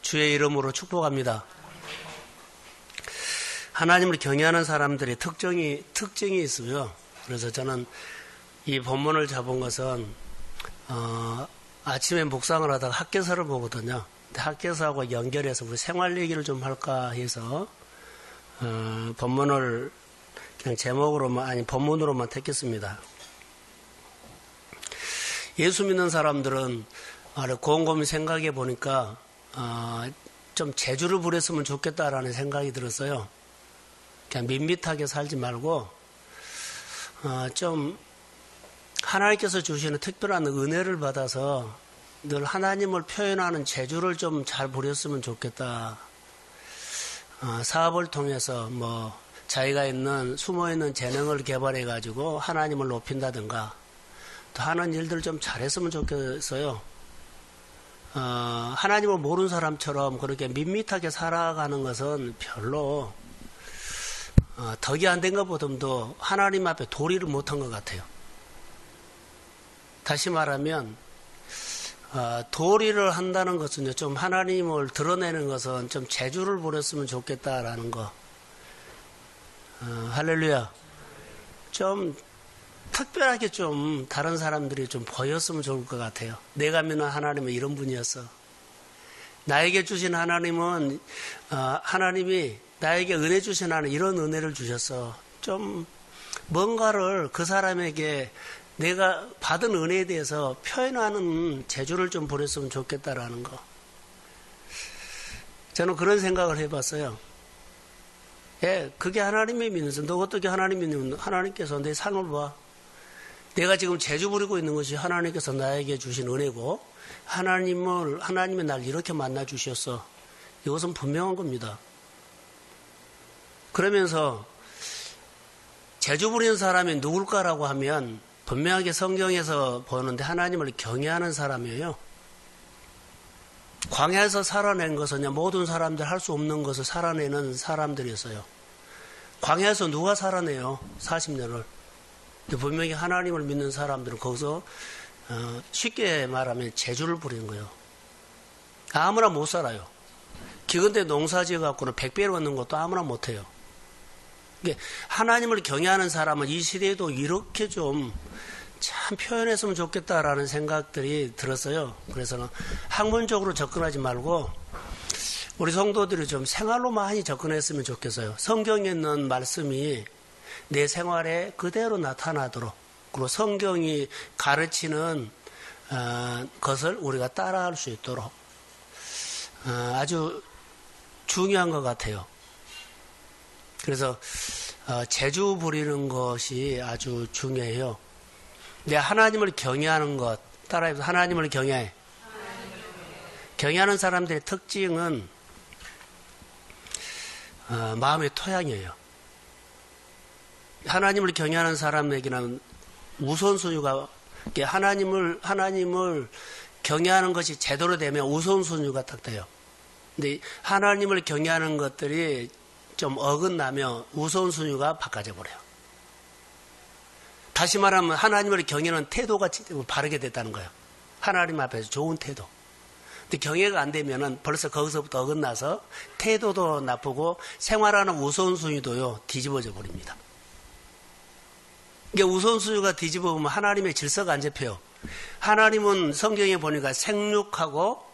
주의 이름으로 축복합니다. 하나님을 경외하는 사람들의 특징이 있어요. 그래서 저는 이 본문을 잡은 것은 아침에 묵상을 하다가 학개서를 보거든요. 근데 학개서하고 연결해서 우리 생활 얘기를 좀 할까 해서 본문을 그냥 제목으로만 아니 본문으로만 택했습니다. 예수 믿는 사람들은 곰곰이 생각해 보니까 좀 재주를 부렸으면 좋겠다라는 생각이 들었어요. 그냥 밋밋하게 살지 말고 좀 하나님께서 주시는 특별한 은혜를 받아서 늘 하나님을 표현하는 재주를 좀 잘 부렸으면 좋겠다. 사업을 통해서 자기가 숨어있는 재능을 개발해 가지고 하나님을 높인다든가 또 하는 일들 좀 잘했으면 좋겠어요. 하나님을 모르는 사람처럼 그렇게 밋밋하게 살아가는 것은 별로 덕이 안 된 것보다도 하나님 앞에 도리를 못한 것 같아요. 다시 말하면 도리를 한다는 것은 좀 하나님을 드러내는 것은 좀 재주를 부렸으면 좋겠다라는 거. 할렐루야. 좀 특별하게 좀 다른 사람들이 좀 보였으면 좋을 것 같아요. 내가 믿는 하나님은 이런 분이었어. 나에게 주신 하나님은 하나님이 나에게 은혜 주신 하나님 이런 은혜를 주셨어. 좀 뭔가를 그 사람에게 내가 받은 은혜에 대해서 표현하는 재주를 좀 부렸으면 좋겠다라는 거. 저는 그런 생각을 해봤어요. 그게 하나님의 믿는서 너 어떻게 하나님 믿는 하나님께서 내 삶을 봐. 내가 지금 재주 부리고 있는 것이 하나님께서 나에게 주신 은혜고 하나님이 날 이렇게 만나 주셨어. 이것은 분명한 겁니다. 그러면서 재주 부리는 사람이 누굴까라고 하면 분명하게 성경에서 보는데 하나님을 경외하는 사람이에요. 광야에서 살아낸 것은 모든 사람들 할 수 없는 것을 살아내는 사람들이었어요. 광야에서 누가 살아내요? 40년을. 분명히 하나님을 믿는 사람들은 거기서 쉽게 말하면 재주를 부리는 거예요. 아무나 못 살아요. 기근대 농사 지어갖고는 100배를 얻는 것도 아무나 못해요. 하나님을 경외하는 사람은 이 시대에도 이렇게 좀 참 표현했으면 좋겠다라는 생각들이 들었어요. 그래서 학문적으로 접근하지 말고 우리 성도들이 좀 생활로 많이 접근했으면 좋겠어요. 성경에 있는 말씀이 내 생활에 그대로 나타나도록 그리고 성경이 가르치는 것을 우리가 따라할 수 있도록 아주 중요한 것 같아요. 그래서 재주 부리는 것이 아주 중요해요. 내 하나님을 경외하는 것 따라해서 하나님을 경외해. 경외하는 사람들의 특징은 마음의 토양이에요. 하나님을 경외하는 사람에게는 우선순위가 하나님을 경외하는 것이 제대로 되면 우선순위가 딱 돼요. 근데 하나님을 경외하는 것들이 좀 어긋나면 우선순위가 바꿔져 버려요. 다시 말하면 하나님을 경외하는 태도가 바르게 됐다는 거예요. 하나님 앞에서 좋은 태도. 근데 경외가 안 되면은 벌써 거기서부터 어긋나서 태도도 나쁘고 생활하는 우선순위도요 뒤집어져 버립니다. 이게 우선순위가 뒤집어보면 하나님의 질서가 안 잡혀요. 하나님은 성경에 보니까 생육하고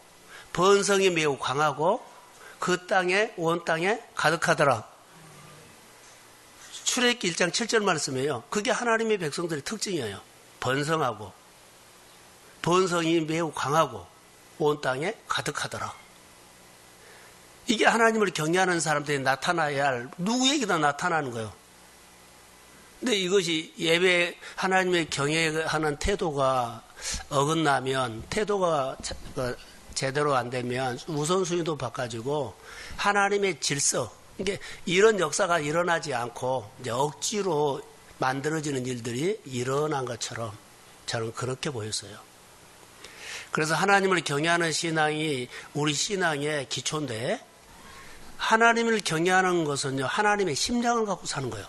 번성이 매우 강하고 그 땅에 온 땅에 가득하더라. 출애굽기 1장 7절 말씀이에요. 그게 하나님의 백성들의 특징이에요. 번성하고 번성이 매우 강하고 온 땅에 가득하더라. 이게 하나님을 경외하는 사람들이 나타나야 할 누구에게나 나타나는 거예요. 근데 이것이 예배 하나님의 경외하는 태도가 어긋나면 태도가 제대로 안 되면 우선순위도 바꿔지고 하나님의 질서 이게 이런 역사가 일어나지 않고 이제 억지로 만들어지는 일들이 일어난 것처럼 저는 그렇게 보였어요. 그래서 하나님을 경외하는 신앙이 우리 신앙의 기초인데 하나님을 경외하는 것은요 하나님의 심장을 갖고 사는 거예요.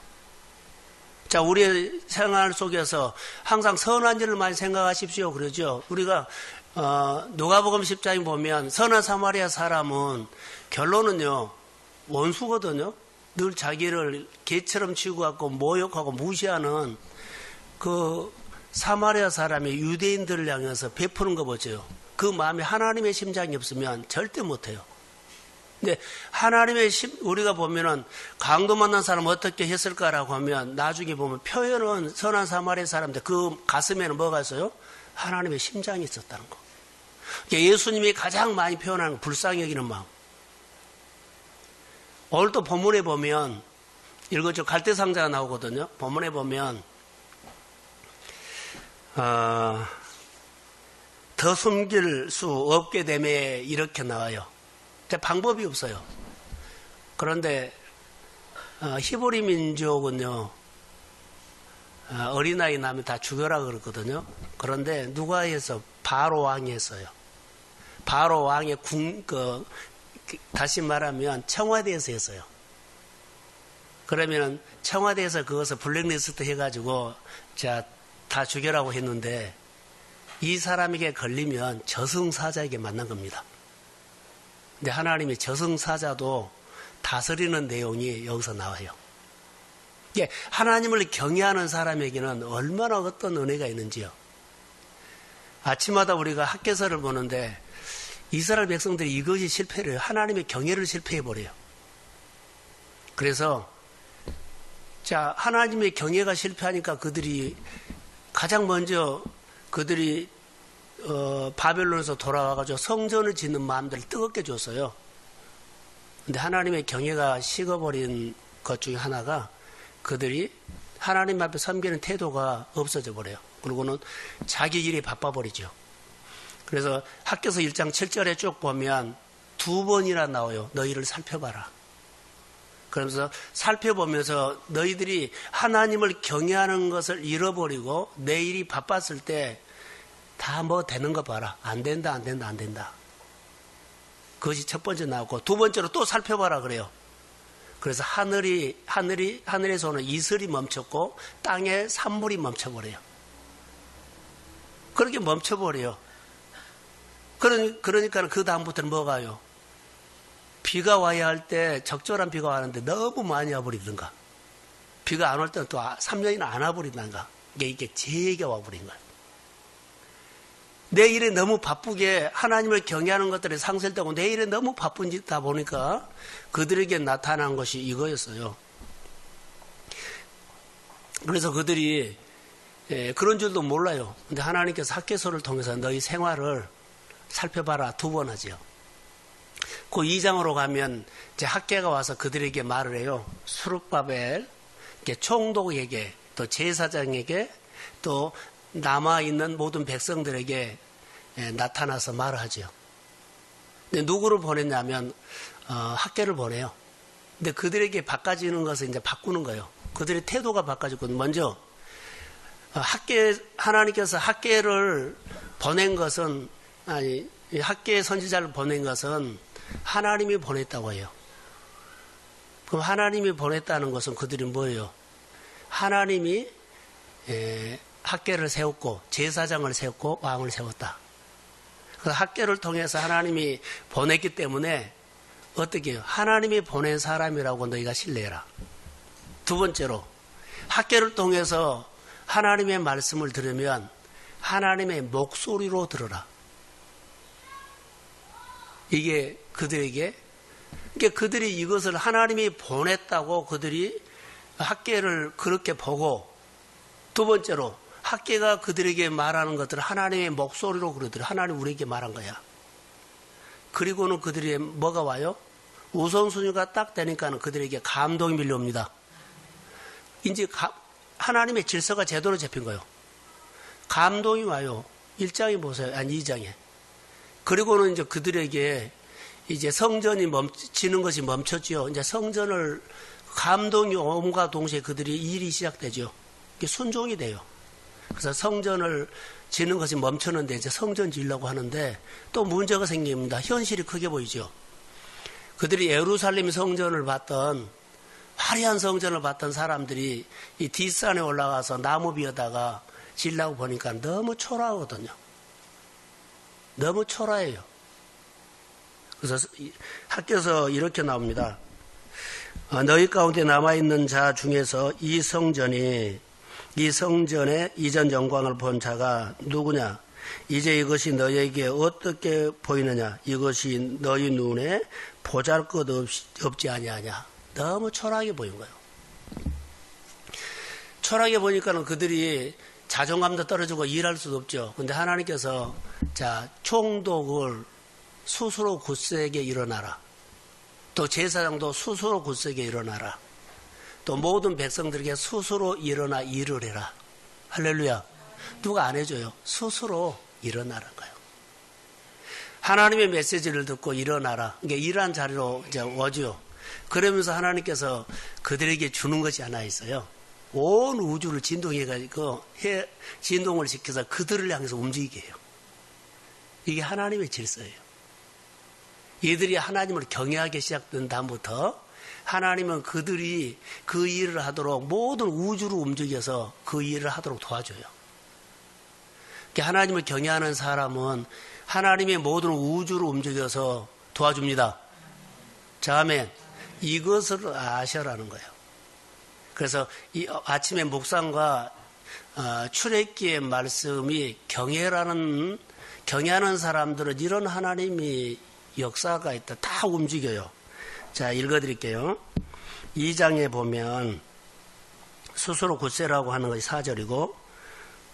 자, 우리의 생활 속에서 항상 선한 일을 많이 생각하십시오. 그러죠. 우리가 누가복음 10장에 보면 선한 사마리아 사람은 결론은요, 원수거든요. 늘 자기를 개처럼 취급하고 모욕하고 무시하는 그 사마리아 사람이 유대인들을 향해서 베푸는 거 보죠. 그 마음에 하나님의 심장이 없으면 절대 못해요. 근데 우리가 보면은 강도 만난 사람 어떻게 했을까라고 하면 나중에 보면 표현은 선한 사마리아 사람인데 그 가슴에는 뭐가 있어요? 하나님의 심장이 있었다는 거. 예수님이 가장 많이 표현하는 불쌍히 여기는 마음. 오늘 또 본문에 보면 읽어줘 갈대상자가 나오거든요. 본문에 보면 더 숨길 수 없게 되매 이렇게 나와요. 근데 방법이 없어요. 그런데 히브리 민족은요, 어린아이 나면 다 죽여라 그랬거든요. 그런데 누가 해서? 바로 왕이 했어요. 바로 왕의 다시 말하면 청와대에서 했어요. 그러면 청와대에서 그것을 블랙리스트 해가지고 다 죽여라고 했는데 이 사람에게 걸리면 저승사자에게 만난 겁니다. 근데 하나님이 저승사자도 다스리는 내용이 여기서 나와요. 이게 하나님을 경외하는 사람에게는 얼마나 어떤 은혜가 있는지요. 아침마다 우리가 학개서를 보는데 이스라엘 백성들이 이것이 실패를 해요. 하나님의 경외를 실패해버려요. 그래서 하나님의 경외가 실패하니까 그들이 가장 먼저 바벨론에서 돌아와가지고 성전을 짓는 마음들을 뜨겁게 줬어요. 근데 하나님의 경외가 식어버린 것 중에 하나가 그들이 하나님 앞에 섬기는 태도가 없어져 버려요. 그리고는 자기 일이 바빠버리죠. 그래서 학개서 1장 7절에 쭉 보면 2번이나 나와요. 너희를 살펴봐라. 그러면서 살펴보면서 너희들이 하나님을 경외하는 것을 잃어버리고 내 일이 바빴을 때 다 뭐 되는 거 봐라. 안 된다. 그것이 첫 번째 나오고 두 번째로 또 살펴봐라 그래요. 그래서 하늘에서 오는 이슬이 멈췄고 땅에 산물이 멈춰버려요. 그렇게 멈춰버려요. 그러니까 그 다음부터는 뭐가요? 비가 와야 할 때 적절한 비가 와는데 너무 많이 와버리든가 비가 안 올 때는 또 3년이나 안 와버린다든가 이게 재해가 와버린 거예요. 내 일에 너무 바쁘게 하나님을 경외하는 것들에 상실되고 내 일에 너무 바쁜지다 보니까 그들에게 나타난 것이 이거였어요. 그래서 그들이 그런 줄도 몰라요. 근데 하나님께서 학개서를 통해서 너희 생활을 살펴봐라 2번 하죠. 그 2장으로 가면 이제 학개가 와서 그들에게 말을 해요. 수룹바벨 총독에게 또 제사장에게 또 남아있는 모든 백성들에게 나타나서 말을 하죠. 근데 누구를 보냈냐면 학개를 보내요. 근데 그들에게 바꿔지는 것을 이제 바꾸는 거예요. 그들의 태도가 바꿔지고 먼저 하나님께서 학개를 보낸 것은 학개 선지자를 보낸 것은 하나님이 보냈다고 해요. 그럼 하나님이 보냈다는 것은 그들이 뭐예요? 하나님이 학개를 세웠고 제사장을 세웠고 왕을 세웠다. 그래서 학개를 통해서 하나님이 보냈기 때문에 어떻게 해요? 하나님이 보낸 사람이라고 너희가 신뢰해라. 두 번째로 학개를 통해서 하나님의 말씀을 들으면 하나님의 목소리로 들어라. 이게 그들에게 그들이 이것을 하나님이 보냈다고 그들이 학개를 그렇게 보고 두 번째로 학개가 그들에게 말하는 것들을 하나님의 목소리로 그러더라. 하나님 우리에게 말한 거야. 그리고는 그들이 뭐가 와요? 우선순위가 딱 되니까는 그들에게 감동이 밀려옵니다. 이제 하나님의 질서가 제대로 잡힌 거예요. 감동이 와요. 1장에 보세요. 아니 2장에. 그리고는 이제 그들에게 이제 성전이 지는 것이 멈췄죠. 이제 성전을 감동이 옴과 동시에 그들이 일이 시작되죠. 이게 순종이 돼요. 그래서 성전을 지는 것이 멈췄는데 이제 성전 지으려고 하는데 또 문제가 생깁니다. 현실이 크게 보이죠. 그들이 예루살렘 성전을 봤던 화려한 성전을 봤던 사람들이 이 뒷산에 올라가서 나무 비에다가 지으려고 보니까 너무 초라하거든요. 너무 초라해요. 그래서 학교에서 이렇게 나옵니다. 너희 가운데 남아있는 자 중에서 이 성전에 이전 영광을 본 자가 누구냐? 이제 이것이 너희에게 어떻게 보이느냐? 이것이 너희 눈에 보잘것 없지 아니하냐? 너무 초라하게 보인 거예요. 초라하게 보니까는 그들이 자존감도 떨어지고 일할 수도 없죠. 근데 하나님께서 자, 총독을 스스로 굳세게 일어나라. 또 제사장도 스스로 굳세게 일어나라. 또 모든 백성들에게 스스로 일어나 일을 해라. 할렐루야. 누가 안 해줘요? 스스로 일어나는 거예요. 하나님의 메시지를 듣고 일어나라. 그러니까 일한 자리로 이제 오죠. 그러면서 하나님께서 그들에게 주는 것이 하나 있어요. 온 우주를 진동해가지고 진동을 시켜서 그들을 향해서 움직이게 해요. 이게 하나님의 질서예요. 이들이 하나님을 경외하기 시작된 다음부터 하나님은 그들이 그 일을 하도록 모든 우주를 움직여서 그 일을 하도록 도와줘요. 하나님을 경외하는 사람은 하나님의 모든 우주를 움직여서 도와줍니다. 자, 아멘. 이것을 아셔라는 거예요. 그래서 이 아침에 묵상과 출애굽기의 말씀이 경외하는 사람들은 이런 하나님이 역사가 있다. 다 움직여요. 자, 읽어드릴게요. 2장에 보면 스스로 굳세라고 하는 것이 4절이고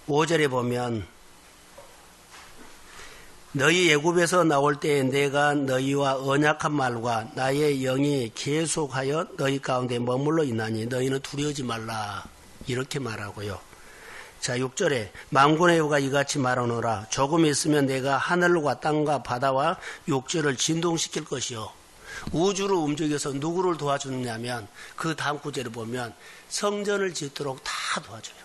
5절에 보면 너희 애굽에서 나올 때에 내가 너희와 언약한 말과 나의 영이 계속하여 너희 가운데 머물러 있나니 너희는 두려워하지 말라. 이렇게 말하고요. 자, 6절에 만군의 여호와가 이같이 말하노라. 조금 있으면 내가 하늘과 땅과 바다와 육지를 진동시킬 것이요. 우주를 움직여서 누구를 도와주느냐면 그 다음 구절을 보면 성전을 짓도록 다 도와줘요.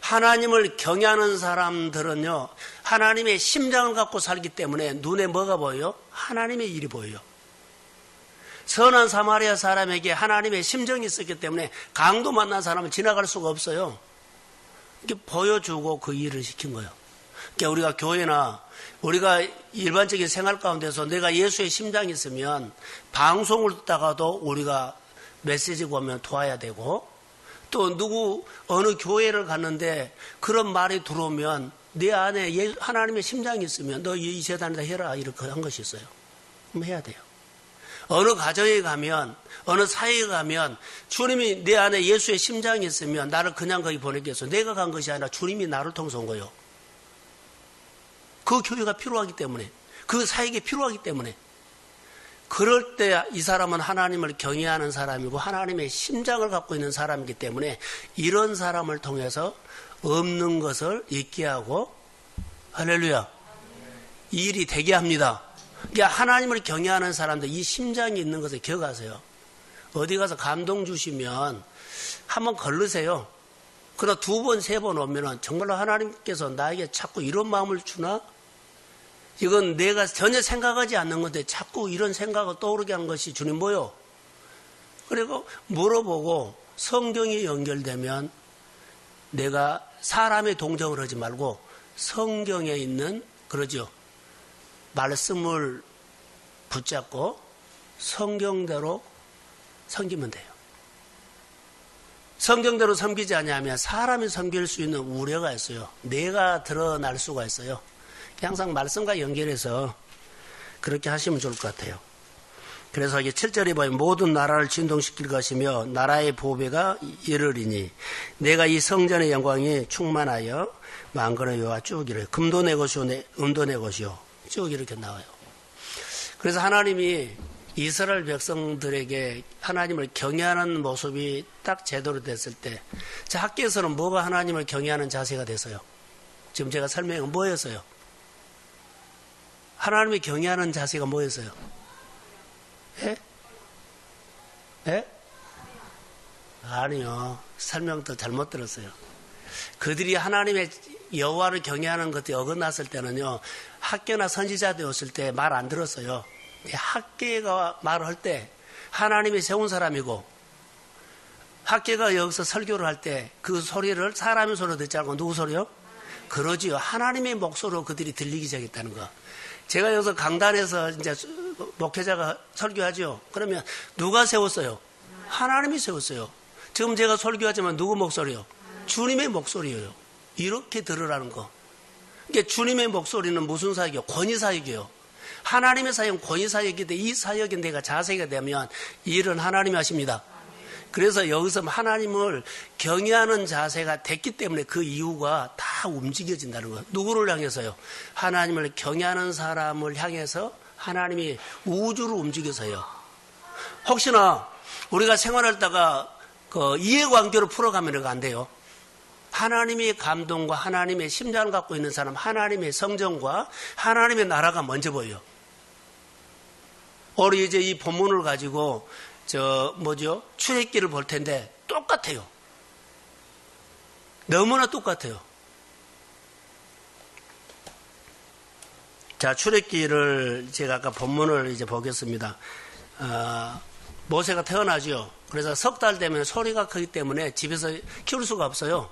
하나님을 경외하는 사람들은요, 하나님의 심장을 갖고 살기 때문에 눈에 뭐가 보여요? 하나님의 일이 보여요. 선한 사마리아 사람에게 하나님의 심정이 있었기 때문에 강도 만난 사람은 지나갈 수가 없어요. 이렇게 보여주고 그 일을 시킨 거예요. 그러니까 우리가 교회나 우리가 일반적인 생활 가운데서 내가 예수의 심장이 있으면 방송을 듣다가도 우리가 메시지 보면 도와야 되고, 또 어느 교회를 갔는데 그런 말이 들어오면 내 안에 하나님의 심장이 있으면 너 이 재단에다 해라, 이렇게 한 것이 있어요. 그럼 해야 돼요. 어느 가정에 가면, 어느 사회에 가면 주님이 내 안에 예수의 심장이 있으면 나를 그냥 거기 보내겠어. 내가 간 것이 아니라 주님이 나를 통해서 온 거예요. 그 교회가 필요하기 때문에, 그 사역이 필요하기 때문에. 그럴 때 이 사람은 하나님을 경외하는 사람이고 하나님의 심장을 갖고 있는 사람이기 때문에 이런 사람을 통해서 없는 것을 있게 하고, 할렐루야, 일이 되게 합니다. 그러니까 하나님을 경외하는 사람들, 이 심장이 있는 것을 기억하세요. 어디 가서 감동 주시면 한번 걸르세요. 그러나 2번, 3번 오면은 정말로 하나님께서 나에게 자꾸 이런 마음을 주나? 이건 내가 전혀 생각하지 않는 건데 자꾸 이런 생각을 떠오르게 한 것이 주님 뭐요? 그리고 물어보고 성경이 연결되면 내가 사람의 동정을 하지 말고 성경에 있는, 그러죠, 말씀을 붙잡고 성경대로 섬기면 돼요. 성경대로 섬기지 않으면 사람이 섬길 수 있는 우려가 있어요. 내가 드러날 수가 있어요. 항상 말씀과 연결해서 그렇게 하시면 좋을 것 같아요. 그래서 이게 7절에 보면 모든 나라를 진동시킬 것이며 나라의 보배가 이르리니 내가 이 성전의 영광이 충만하여 만군의 여호와 쭉 이래. 금도 내 것이요 은도 내 것이요 쭉 이렇게 나와요. 그래서 하나님이 이스라엘 백성들에게 하나님을 경외하는 모습이 딱 제대로 됐을 때, 자, 학교에서는 뭐가 하나님을 경외하는 자세가 됐어요? 지금 제가 설명한 뭐였어요? 하나님이 경외하는 자세가 뭐였어요? 예? 예? 아니요. 설명도 잘못 들었어요. 그들이 하나님의 여호와를 경외하는 것들이 어긋났을 때는요, 학교나 선지자들 왔을 때 말 안 들었어요. 학교가 말을 할 때 하나님이 세운 사람이고, 학교가 여기서 설교를 할 때 그 소리를 사람의 소리로 듣지 않고 누구 소리요? 그러지요. 하나님의 목소리로 그들이 들리기 시작했다는 거. 제가 여기서 강단에서 이제 목회자가 설교하죠. 그러면 누가 세웠어요? 하나님이 세웠어요. 지금 제가 설교하지만 누구 목소리요? 주님의 목소리예요. 이렇게 들으라는 거. 그러니까 주님의 목소리는 무슨 사역이요? 권위사역이요. 하나님의 사역은 권위사역인데 이 사역에 내가 자세가 되면 이 일은 하나님이 하십니다. 그래서 여기서 하나님을 경외하는 자세가 됐기 때문에 그 이유가 다 움직여진다는 거예요. 누구를 향해서요? 하나님을 경외하는 사람을 향해서 하나님이 우주를 움직여서요. 혹시나 우리가 생활하다가 그 이해관계를 풀어가면 안 돼요. 하나님의 감동과 하나님의 심장을 갖고 있는 사람, 하나님의 성정과 하나님의 나라가 먼저 보여요. 우리 이제 이 본문을 가지고 출애굽기를 볼 텐데 똑같아요. 너무나 똑같아요. 자, 출애굽기를 제가 아까 본문을 이제 보겠습니다. 모세가 태어나죠. 그래서 석 달 되면 소리가 크기 때문에 집에서 키울 수가 없어요.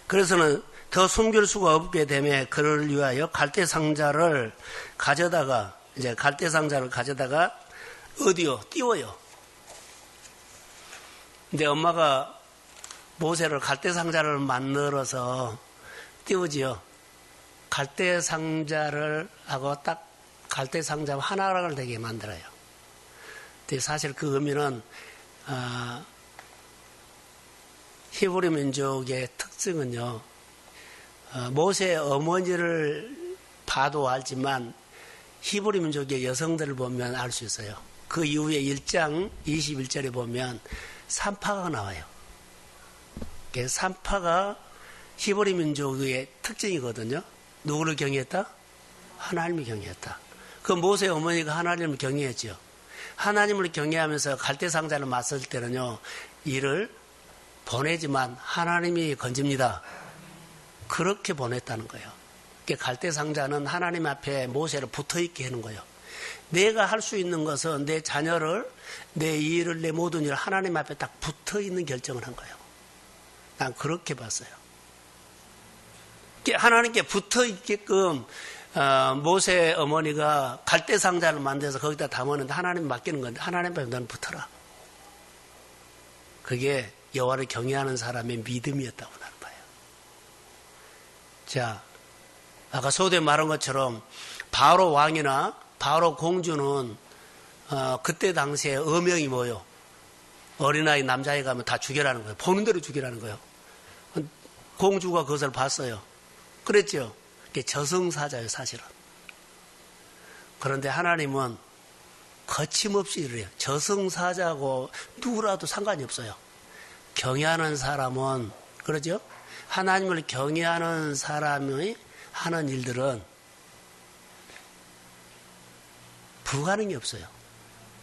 그래서는 더 숨길 수가 없게 되며 그를 위하여 갈대 상자를 가져다가 어디요? 띄워요. 근데 엄마가 모세를 갈대 상자를 만들어서 띄우지요. 갈대 상자를 하고 딱 갈대 상자 하나를 되게 만들어요. 근데 사실 그 의미는 히브리 민족의 특징은요. 모세의 어머니를 봐도 알지만 히브리 민족의 여성들을 보면 알 수 있어요. 그 이후에 1장 21절에 보면 산파가 나와요. 산파가 히브리 민족의 특징이거든요. 누구를 경외했다? 하나님을 경외했다. 그 모세의 어머니가 하나님을 경외했죠. 하나님을 경외하면서 갈대 상자를 맞을 때는요. 이를 보내지만 하나님이 건집니다. 그렇게 보냈다는 거예요. 갈대 상자는 하나님 앞에 모세를 붙어있게 하는 거예요. 내가 할 수 있는 것은 내 자녀를, 내 일을, 내 모든 일을 하나님 앞에 딱 붙어있는 결정을 한 거예요. 난 그렇게 봤어요. 하나님께 붙어있게끔 모세 어머니가 갈대 상자를 만들어서 거기다 담았는데 하나님 맡기는 건데 하나님 앞에 너는 붙어라. 그게 여호와를 경외하는 사람의 믿음이었다고 나는 봐요. 자, 아까 소도에 말한 것처럼 바로 왕이나 바로 공주는 그때 당시에 어명이 뭐예요? 어린아이 남자애 가면 다 죽여라는 거예요. 보는 대로 죽이라는 거예요. 공주가 그것을 봤어요. 그랬죠. 그게 저승사자예요, 사실은. 그런데 하나님은 거침없이 이래요. 저승사자고 누구라도 상관이 없어요. 경외하는 사람은, 그러죠? 하나님을 경외하는 사람이 하는 일들은 불가능이 없어요.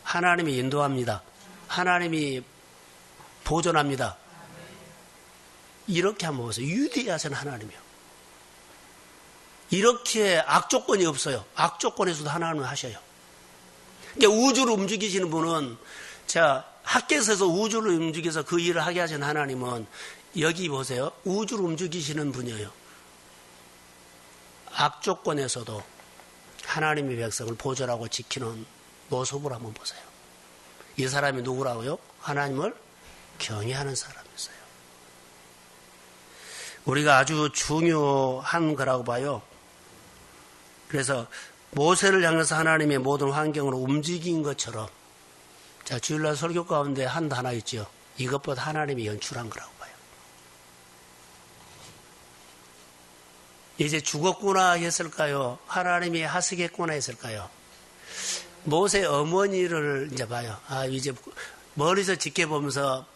하나님이 인도합니다. 하나님이 보존합니다. 이렇게 한번 보세요. 위대하신 하나님이요. 이렇게 악조건이 없어요. 악조건에서도 하나님은 하셔요. 그러니까 우주를 움직이시는 분은, 자, 하께서서 우주를 움직여서 그 일을 하게 하신 하나님은 여기 보세요. 우주를 움직이시는 분이에요. 악조건에서도 하나님의 백성을 보존하고 지키는 모습을 한번 보세요. 이 사람이 누구라고요? 하나님을 경외하는 사람이었어요. 우리가 아주 중요한 거라고 봐요. 그래서 모세를 향해서 하나님의 모든 환경으로 움직인 것처럼, 자, 주일날 설교 가운데 한 하나 있죠. 이것보다 하나님이 연출한 거라고 봐요. 이제 죽었구나 했을까요? 하나님이 하시겠구나 했을까요? 모세 어머니를 이제 봐요. 이제 멀리서 지켜보면서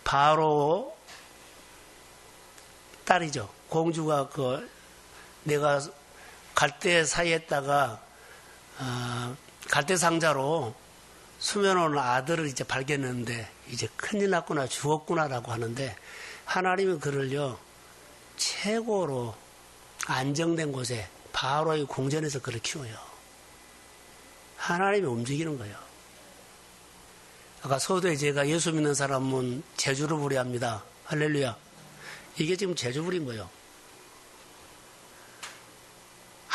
바로 딸이죠. 공주가 내가 갈대 사이에다가 갈대 상자로 수면오는 아들을 이제 발견했는데 이제 큰일 났구나, 죽었구나라고 하는데 하나님은 그를요 최고로 안정된 곳에 바로의 궁전에서 그를 키워요. 하나님이 움직이는 거예요. 아까 소도에 제가 예수 믿는 사람은 제주를 부려합니다. 할렐루야. 이게 지금 제주 부린 거예요.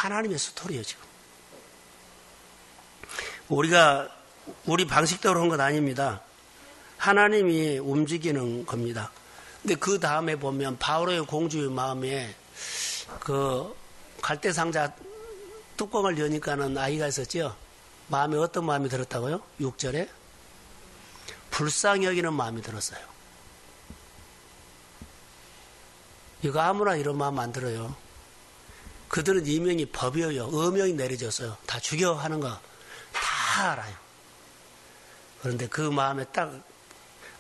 하나님의 스토리예요, 지금. 우리 방식대로 한 건 아닙니다. 하나님이 움직이는 겁니다. 근데 그 다음에 보면 바울의 공주의 마음에 그 갈대상자 뚜껑을 여니까는 아이가 있었죠. 마음에 어떤 마음이 들었다고요? 6절에 불쌍히 여기는 마음이 들었어요. 이거 아무나 이런 마음 안 들어요. 그들은 이명이 법이에요. 어명이 내려졌어요. 다 죽여 하는 거 다 알아요. 그런데 그 마음에 딱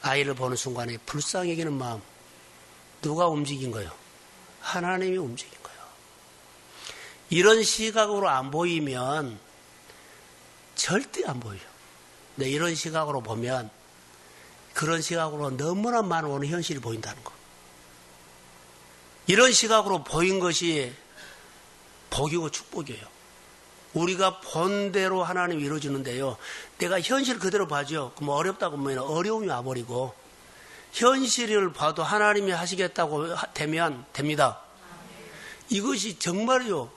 아이를 보는 순간에 불쌍히 여기는 마음, 누가 움직인 거예요? 하나님이 움직인 거예요. 이런 시각으로 안 보이면 절대 안 보여요. 근데 이런 시각으로 보면 그런 시각으로 너무나 많은 오늘 현실이 보인다는 거. 이런 시각으로 보인 것이 복이고 축복이에요. 우리가 본대로 하나님이 이루어지는데요. 내가 현실 그대로 봐죠. 그럼 어렵다고 하면 어려움이 와버리고 현실을 봐도 하나님이 하시겠다고 되면 됩니다. 이것이 정말요.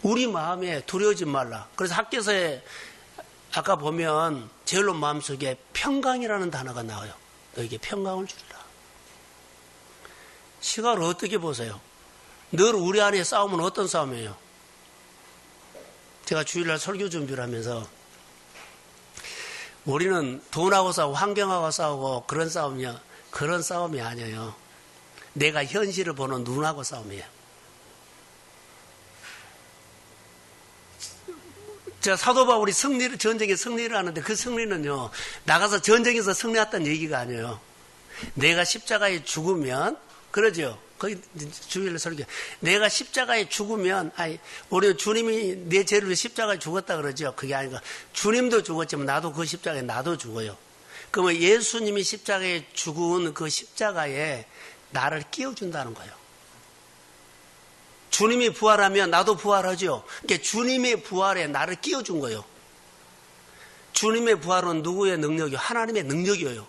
우리 마음에 두려워하지 말라. 그래서 학교에서 아까 보면 제일로 마음속에 평강이라는 단어가 나와요. 너에게 평강을 주리라. 시각을 어떻게 보세요? 늘 우리 안에 싸움은 어떤 싸움이에요? 제가 주일날 설교 준비를 하면서 우리는 돈하고 싸우고 환경하고 싸우고 그런 싸움이요. 그런 싸움이 아니에요. 내가 현실을 보는 눈하고 싸움이에요. 제가 사도 바울이 전쟁에 승리를 하는데 그 승리는요. 나가서 전쟁에서 승리했다는 얘기가 아니에요. 내가 십자가에 죽으면 그러죠. 거기 주일날 설교. 내가 십자가에 죽으면, 우리 주님이 내 죄를 십자가에 죽었다 그러죠. 그게 아니고 주님도 죽었지만 나도 그 십자가에 나도 죽어요. 그러면 예수님이 십자가에 죽은 그 십자가에 나를 끼워준다는 거예요. 주님이 부활하면 나도 부활하죠. 그러니까 주님의 부활에 나를 끼워준 거예요. 주님의 부활은 누구의 능력이요? 하나님의 능력이에요.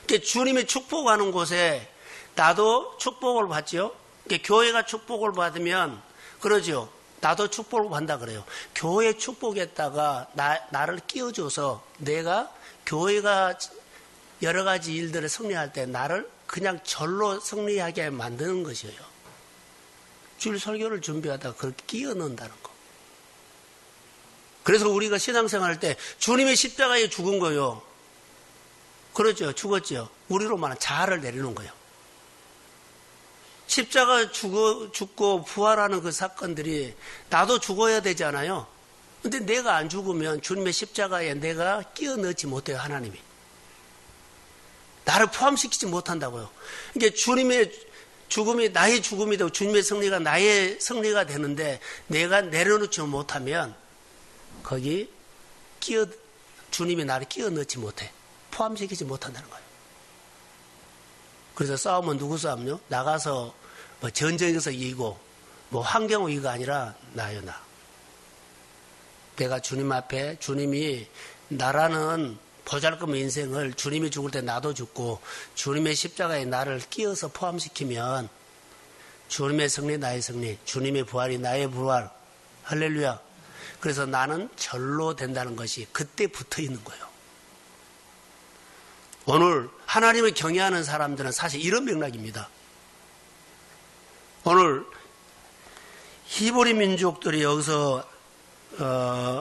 그러니까 주님이 축복하는 곳에 나도 축복을 받죠. 그러니까 교회가 축복을 받으면 그러죠. 나도 축복을 받는다 그래요. 교회 축복했다가 나를 끼워줘서 내가 교회가 여러 가지 일들을 승리할 때 나를 그냥 절로 승리하게 만드는 것이에요. 주일 설교를 준비하다가 그렇게 끼워 넣는다는 거. 그래서 우리가 신앙생활 할 때 주님의 십자가에 죽은 거예요. 그렇죠. 죽었죠. 우리로 말하면 자아를 내리는 거예요. 십자가 죽고 부활하는 그 사건들이 나도 죽어야 되잖아요. 근데 내가 안 죽으면 주님의 십자가에 내가 끼워 넣지 못해요. 하나님이. 나를 포함시키지 못한다고요. 그러니까 주님의 죽음이 나의 죽음이 되고 주님의 승리가 나의 승리가 되는데 내가 내려놓지 못하면 거기 주님이 나를 끼워 넣지 못해. 포함시키지 못한다는 거예요. 그래서 싸움은 누구 싸움요? 나가서 뭐 전쟁에서 이기고 뭐 환경 위기가 아니라 나요, 나. 내가 주님 앞에 주님이 나라는 보잘것없는 인생을 주님이 죽을 때 나도 죽고 주님의 십자가에 나를 끼워서 포함시키면 주님의 승리 나의 승리, 주님의 부활이 나의 부활. 할렐루야. 그래서 나는 절로 된다는 것이 그때 붙어 있는 거예요. 오늘 하나님을 경외하는 사람들은 사실 이런 맥락입니다. 오늘 히브리 민족들이 여기서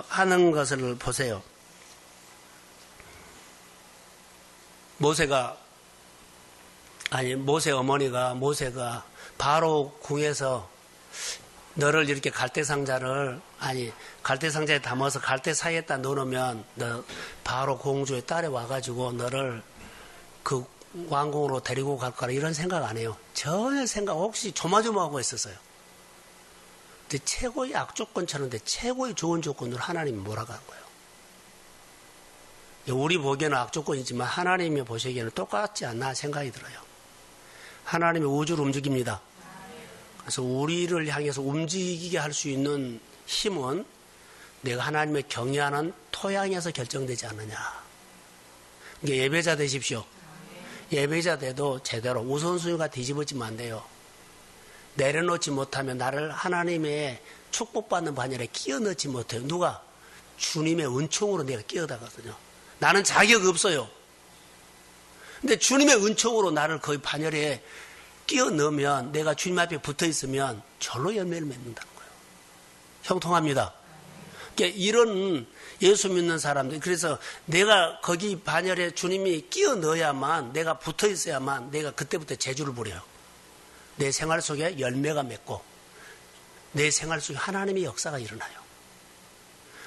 하는 것을 보세요. 모세 어머니가 모세가 바로 궁에서 너를 이렇게 갈대상자에 담아서 갈대 사이에다 넣어놓으면 너 바로 공주의 딸에 와가지고 너를 그 왕궁으로 데리고 갈 거라 이런 생각 안 해요. 전혀 생각 없이 조마조마하고 있었어요. 근데 최고의 악조건처럼 최고의 좋은 조건으로 하나님이 몰아간 거예요. 우리 보기에는 악조건이지만 하나님이 보시기에는 똑같지 않나 생각이 들어요. 하나님이 우주를 움직입니다. 그래서 우리를 향해서 움직이게 할 수 있는 힘은 내가 하나님의 경외하는 토양에서 결정되지 않느냐. 그러니까 예배자 되십시오. 예배자 돼도 제대로 우선순위가 뒤집어지면 안 돼요. 내려놓지 못하면 나를 하나님의 축복받는 반열에 끼워 넣지 못해요. 누가? 주님의 은총으로 내가 끼어다거든요. 나는 자격 없어요. 근데 주님의 은총으로 나를 거의 반열에 끼워 넣으면 내가 주님 앞에 붙어 있으면 절로 열매를 맺는다는 거예요. 형통합니다. 그러니까 이런 예수 믿는 사람들, 그래서 내가 거기 반열에 주님이 끼워 넣어야만, 내가 붙어 있어야만 내가 그때부터 재주를 부려요. 내 생활 속에 열매가 맺고 내 생활 속에 하나님의 역사가 일어나요.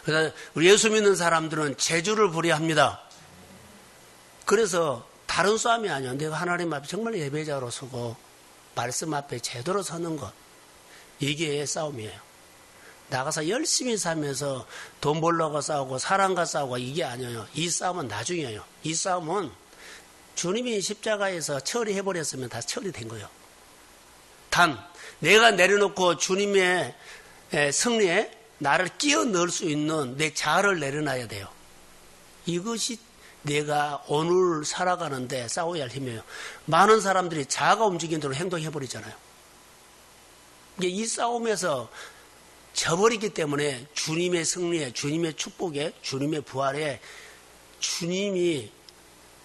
그래서 우리 예수 믿는 사람들은 재주를 부려야 합니다. 그래서 다른 싸움이 아니에요. 내가 하나님 앞에 정말 예배자로 서고 말씀 앞에 제대로 서는 것, 이게 싸움이에요. 나가서 열심히 살면서 돈 벌려고 싸우고 사랑과 싸우고 이게 아니에요. 이 싸움은 나중이에요. 이 싸움은 주님이 십자가에서 처리해버렸으면 다 처리된 거예요. 단 내가 내려놓고 주님의 승리에 나를 끼워 넣을 수 있는 내 자아를 내려놔야 돼요. 이것이 내가 오늘 살아가는데 싸워야 할 힘이에요. 많은 사람들이 자아가 움직이는 대로 행동해버리잖아요. 이 싸움에서 져버리기 때문에 주님의 승리에, 주님의 축복에, 주님의 부활에 주님이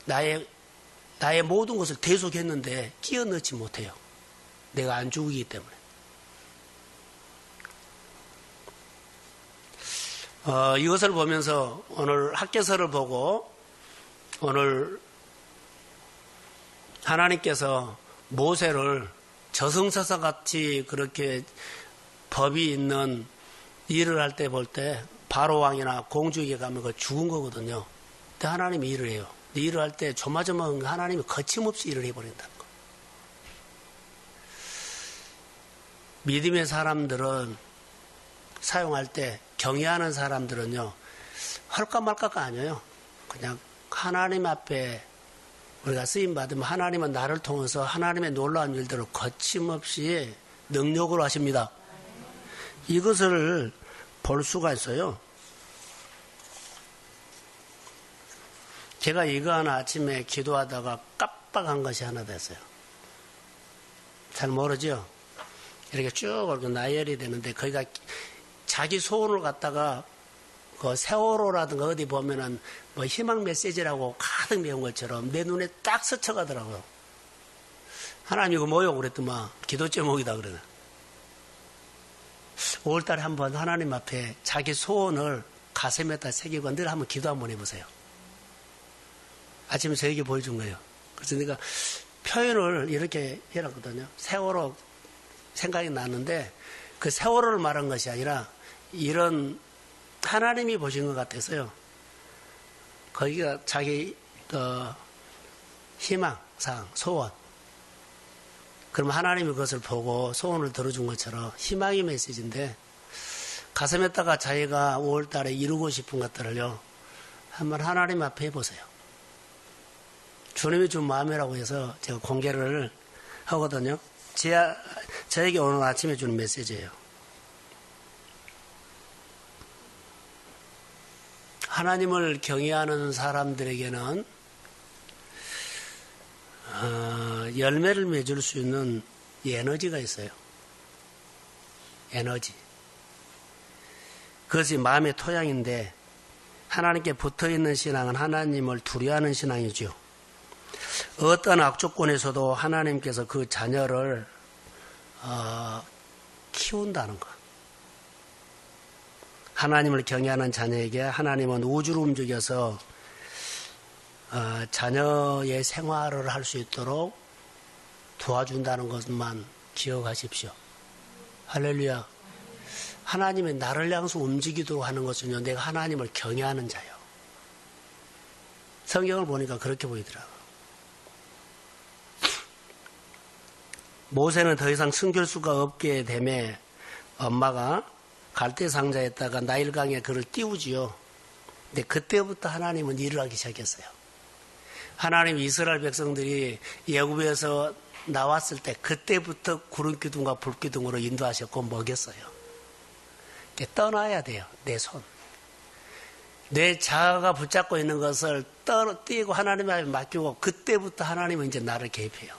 나의 모든 것을 대속했는데 끼워 넣지 못해요. 내가 안 죽이기 때문에. 이것을 보면서 오늘 학개서를 보고 오늘 하나님께서 모세를 저승사자같이 그렇게 법이 있는 일을 할 때 볼 때 바로 왕이나 공주에게 가면 그 죽은 거거든요. 근데 하나님이 일을 해요. 일을 할 때 조마조마 하나님이 거침없이 일을 해버린다는 거. 믿음의 사람들은 사용할 때 경외하는 사람들은요, 할까 말까가 아니에요. 그냥 하나님 앞에 우리가 쓰임 받으면 하나님은 나를 통해서 하나님의 놀라운 일들을 거침없이 능력으로 하십니다. 이것을 볼 수가 있어요. 제가 이거 하나 아침에 기도하다가 깜빡한 것이 하나 됐어요. 잘 모르죠? 이렇게 쭉 이렇게 나열이 되는데 거기가 자기 소원을 갖다가 그 세월호라든가 어디 보면은 뭐 희망 메시지라고 가득 메운 것처럼 내 눈에 딱 스쳐가더라고요. 하나님 이거 뭐요? 그랬더만 기도 제목이다 그러네. 5월달에 한번 하나님 앞에 자기 소원을 가슴에다 새기고 늘 한번 기도 한번 해보세요. 아침에 저에게 보여준 거예요. 그래서 내가 표현을 이렇게 해놨거든요. 세월호 생각이 나는데 그 세월호를 말한 것이 아니라 이런 하나님이 보신 것 같아서요. 거기가 자기 희망사항, 소원. 그럼 하나님이 그것을 보고 소원을 들어준 것처럼 희망의 메시지인데 가슴에다가 자기가 5월달에 이루고 싶은 것들을요. 한번 하나님 앞에 해보세요. 주님이 준 마음이라고 해서 제가 공개를 하거든요. 저에게 오늘 아침에 주는 메시지예요. 하나님을 경외하는 사람들에게는 열매를 맺을 수 있는 에너지가 있어요. 에너지. 그것이 마음의 토양인데 하나님께 붙어있는 신앙은 하나님을 두려워하는 신앙이죠. 어떤 악조건에서도 하나님께서 그 자녀를 키운다는 것. 하나님을 경외하는 자녀에게 하나님은 우주를 움직여서 자녀의 생활을 할 수 있도록 도와준다는 것만 기억하십시오. 할렐루야. 하나님이 나를 향해서 움직이도록 하는 것은요, 내가 하나님을 경외하는 자요. 성경을 보니까 그렇게 보이더라고요. 모세는 더 이상 숨길 수가 없게 되매 엄마가 갈대 상자에다가 나일강에 그를 띄우지요. 근데 그때부터 하나님은 일을 하기 시작했어요. 하나님 이스라엘 백성들이 애굽에서 나왔을 때 그때부터 구름기둥과 불기둥으로 인도하셨고 먹였어요. 떠나야 돼요. 내 손. 내 자아가 붙잡고 있는 것을 떼고 하나님 앞에 맡기고 그때부터 하나님은 이제 나를 개입해요.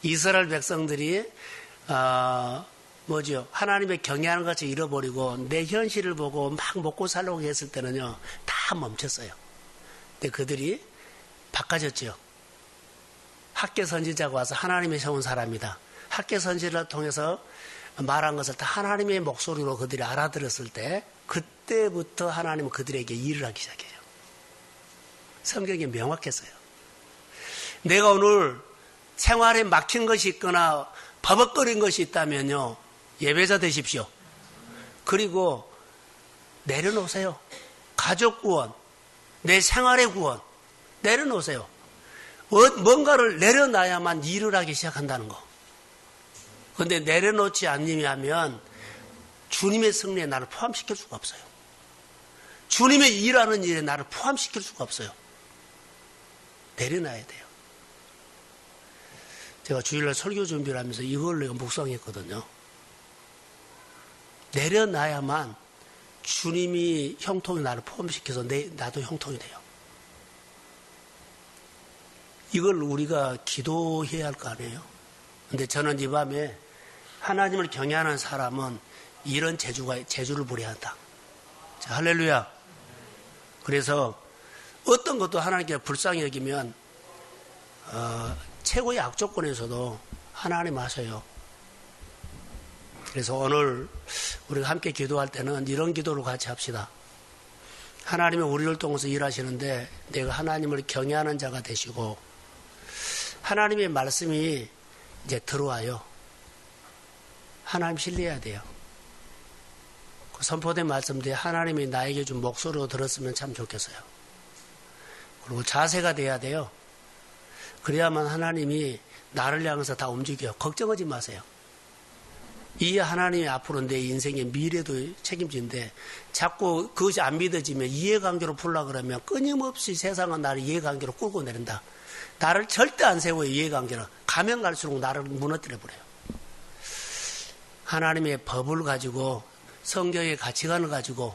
이스라엘 백성들이 하나님의 경외하는 것을 잃어버리고 내 현실을 보고 막 먹고 살려고 했을 때는요, 다 멈췄어요. 근데 그들이 바꿔졌죠. 학계 선지자가 와서 하나님이 세운 사람이다. 학계 선지자를 통해서 말한 것을 다 하나님의 목소리로 그들이 알아들었을 때, 그때부터 하나님은 그들에게 일을 하기 시작해요. 성경이 명확했어요. 내가 오늘 생활에 막힌 것이 있거나 버벅거린 것이 있다면요, 예배자 되십시오. 그리고 내려놓으세요. 가족 구원, 내 생활의 구원 내려놓으세요. 뭔가를 내려놔야만 일을 하기 시작한다는 거. 그런데 내려놓지 않으면 주님의 승리에 나를 포함시킬 수가 없어요. 주님의 일하는 일에 나를 포함시킬 수가 없어요. 내려놔야 돼요. 제가 주일날 설교 준비를 하면서 이걸 내가 묵상했거든요. 내려놔야만 주님이 형통에 나를 포함시켜서 나도 형통이 돼요. 이걸 우리가 기도해야 할 거 아니에요? 근데 저는 이 밤에 하나님을 경외하는 사람은 이런 재주를 부려야 한다. 자, 할렐루야. 그래서 어떤 것도 하나님께 불쌍히 여기면 최고의 악조건에서도 하나님 하세요. 그래서 오늘 우리가 함께 기도할 때는 이런 기도를 같이 합시다. 하나님이 우리를 통해서 일하시는데 내가 하나님을 경외하는 자가 되시고 하나님의 말씀이 이제 들어와요. 하나님 신뢰해야 돼요. 그 선포된 말씀들이 하나님이 나에게 준 목소리로 들었으면 참 좋겠어요. 그리고 자세가 돼야 돼요. 그래야만 하나님이 나를 향해서 다 움직여요. 걱정하지 마세요. 이 하나님이 앞으로 내 인생의 미래도 책임진데 자꾸 그것이 안 믿어지면 이해관계로 풀라 그러면 끊임없이 세상은 나를 이해관계로 끌고 내린다. 나를 절대 안 세워요. 이해관계는. 가면 갈수록 나를 무너뜨려버려요. 하나님의 법을 가지고 성경의 가치관을 가지고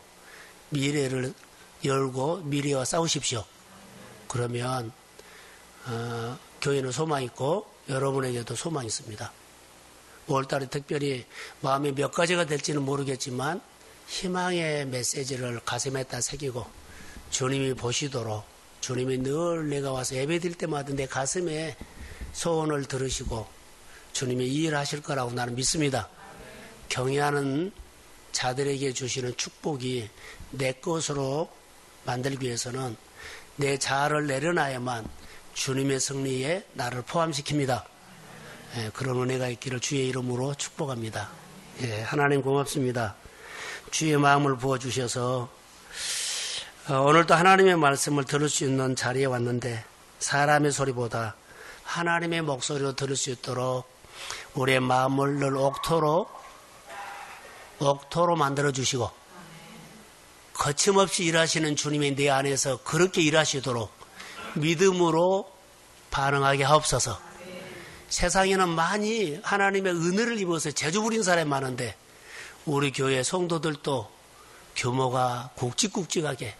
미래를 열고 미래와 싸우십시오. 그러면 교회는 소망이 있고 여러분에게도 소망이 있습니다. 5월달에 특별히 마음이 몇 가지가 될지는 모르겠지만 희망의 메시지를 가슴에다 새기고 주님이 보시도록 주님이 늘 내가 와서 예배드릴 때마다 내 가슴에 소원을 들으시고 주님이 이 일을 하실 거라고 나는 믿습니다. 경외하는 자들에게 주시는 축복이 내 것으로 만들기 위해서는 내 자아를 내려놔야만 주님의 승리에 나를 포함시킵니다. 그런 은혜가 있기를 주의 이름으로 축복합니다. 하나님 고맙습니다. 주의 마음을 부어주셔서 오늘도 하나님의 말씀을 들을 수 있는 자리에 왔는데 사람의 소리보다 하나님의 목소리로 들을 수 있도록 우리의 마음을 늘 옥토로 만들어주시고 거침없이 일하시는 주님이 내 안에서 그렇게 일하시도록 믿음으로 반응하게 하옵소서. 세상에는 많이 하나님의 은혜를 입어서 재주 부린 사람이 많은데 우리 교회 성도들도 규모가 굵직굵직하게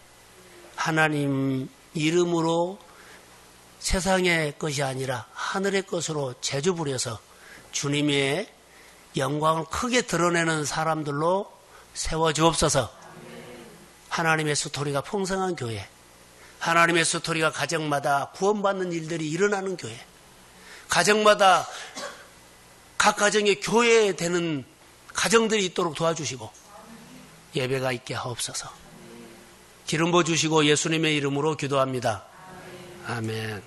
하나님 이름으로 세상의 것이 아니라 하늘의 것으로 재주 부려서 주님의 영광을 크게 드러내는 사람들로 세워주옵소서. 하나님의 스토리가 풍성한 교회, 하나님의 스토리가 가정마다 구원받는 일들이 일어나는 교회, 가정마다 각 가정의 교회 되는 가정들이 있도록 도와주시고 예배가 있게 하옵소서. 기름 부어주시고 예수님의 이름으로 기도합니다. 아멘.